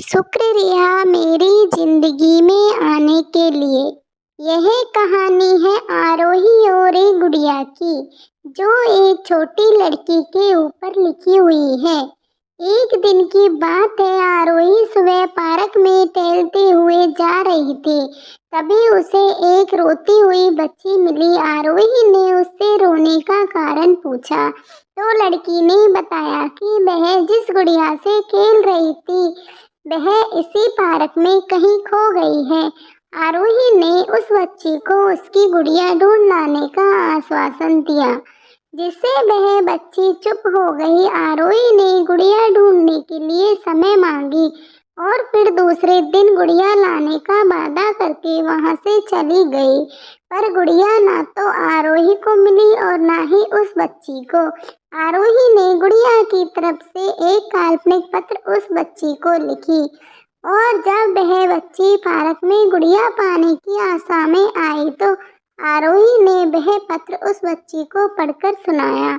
शुक्रिया मेरी जिंदगी में आने के लिए। यह कहानी है आरोही और एक गुड़िया की, जो एक छोटी लड़की के ऊपर लिखी हुई है। एक दिन की बात है, आरोही सुबह पार्क में टहलते हुए जा रही थी। तभी उसे एक रोती हुई बच्ची मिली। आरोही ने उससे रोने का कारण पूछा तो लड़की ने बताया कि वह जिस गुड़िया से खेल रही थी वह इसी पार्क में कहीं खो गई है। आरोही ने उस बच्ची को उसकी गुड़िया ढूंढ लाने का आश्वासन दिया, जिससे वह बच्ची चुप हो गई। आरोही ने गुड़िया ढूंढने के लिए समय मांगी और फिर दूसरे दिन गुड़िया लाने का वादा करके वहां से चली गई। पर गुड़िया ना तो आरोही को मिली और ना ही उस बच्ची को। आरोही ने गुड़िया की तरफ से एक काल्पनिक पत्र उस बच्ची को लिखी और जब वह बच्ची पार्क में गुड़िया पाने की आशा में आई तो आरोही ने वह पत्र उस बच्ची को पढ़कर सुनाया।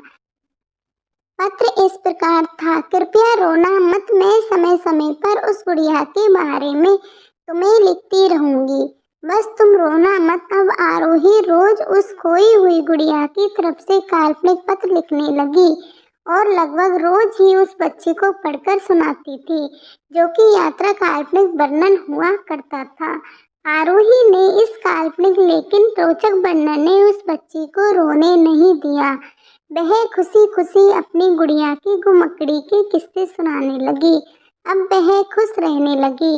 पत्र इस प्रकार था, कृपया रोना मत, मैं समय समय पर उस गुड़िया के बारे में तुम्हें लिखती रहूंगी, बस तुम रोना मत। अब आरोही रोज उस खोई हुई गुड़िया की तरफ से काल्पनिक पत्र लिखने लगी और लगभग रोज ही उस बच्ची को पढ़कर सुनाती थी, जो कि यात्रा काल्पनिक वर्णन हुआ करता था। आरोही ने इस काल्पनिक लेकिन रोचक वर्णन ने उस बच्ची को रोने नहीं दिया। वह खुशी खुशी अपनी गुड़िया की गुमकड़ी के किस्से सुनाने लगी। अब वह खुश रहने लगी।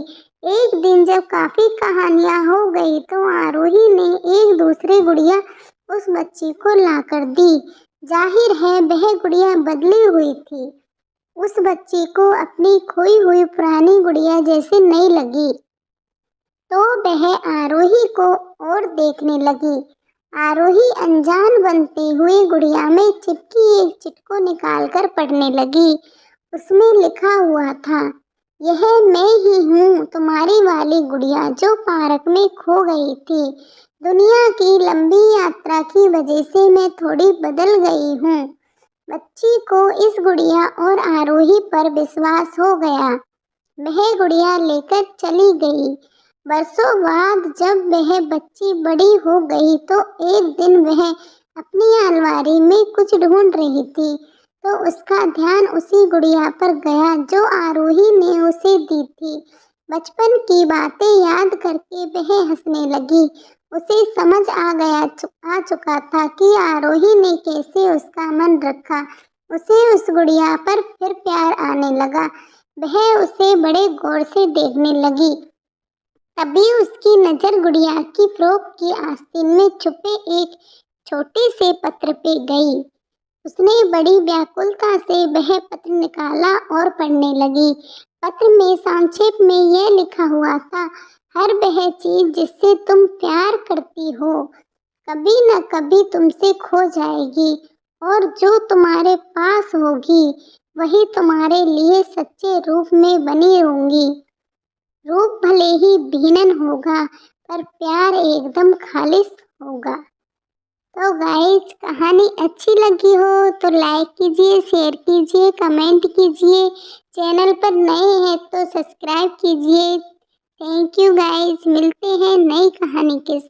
एक दिन जब काफी कहानियां हो गई तो आरोही ने एक दूसरी गुड़िया उस बच्ची को लाकर दी। जाहिर है वह गुड़िया बदली हुई थी। उस बच्ची को अपनी खोई हुई पुरानी गुड़िया जैसी नहीं लगी, तो वह आरोही को और देखने लगी। आरोही अनजान बनते हुए गुड़िया में चिपकी एक चिट को निकालकर पढ़ने लगी। उसमें लिखा हुआ था, यह मैं ही हूँ, तुम्हारी वाली गुड़िया जो पार्क में खो गई थी। दुनिया की लंबी यात्रा की वजह से मैं थोड़ी बदल गई हूँ। बच्ची को इस गुड़िया और आरोही पर विश्वास हो गया। वह गुड़िया लेकर चली गई। बरसों बाद जब वह बच्ची बड़ी हो गई तो एक दिन वह अपनी अलमारी में कुछ ढूंढ रही थी तो उसका ध्यान उसी गुड़िया पर गया जो आरोही ने उसे दी थी। बचपन की बातें याद करके वह हंसने लगी। उसे समझ आ चुका था कि आरोही ने कैसे उसका मन रखा। उसे उस गुड़िया पर फिर प्यार आने लगा। वह उसे बड़े गौर से देखने लगी। तभी उसकी नजर गुड़िया की फ्रॉक की आस्तीन में छुपे एक छोटे से पत्र पे गई। उसने बड़ी व्याकुलता से वह पत्र निकाला और पढ़ने लगी। पत्र में संक्षेप में यह लिखा हुआ था, हर वह चीज जिससे तुम प्यार करती हो कभी न कभी तुमसे खो जाएगी और जो तुम्हारे पास होगी वही तुम्हारे लिए सच्चे रूप में बनी होंगी। रूप भले ही भिन्न होगा पर प्यार एकदम खालिस होगा। तो गाइस, कहानी अच्छी लगी हो तो लाइक कीजिए, शेयर कीजिए, कमेंट कीजिए। चैनल पर नए हैं तो सब्सक्राइब कीजिए। थैंक यू गाइस, मिलते हैं नई कहानी के साथ।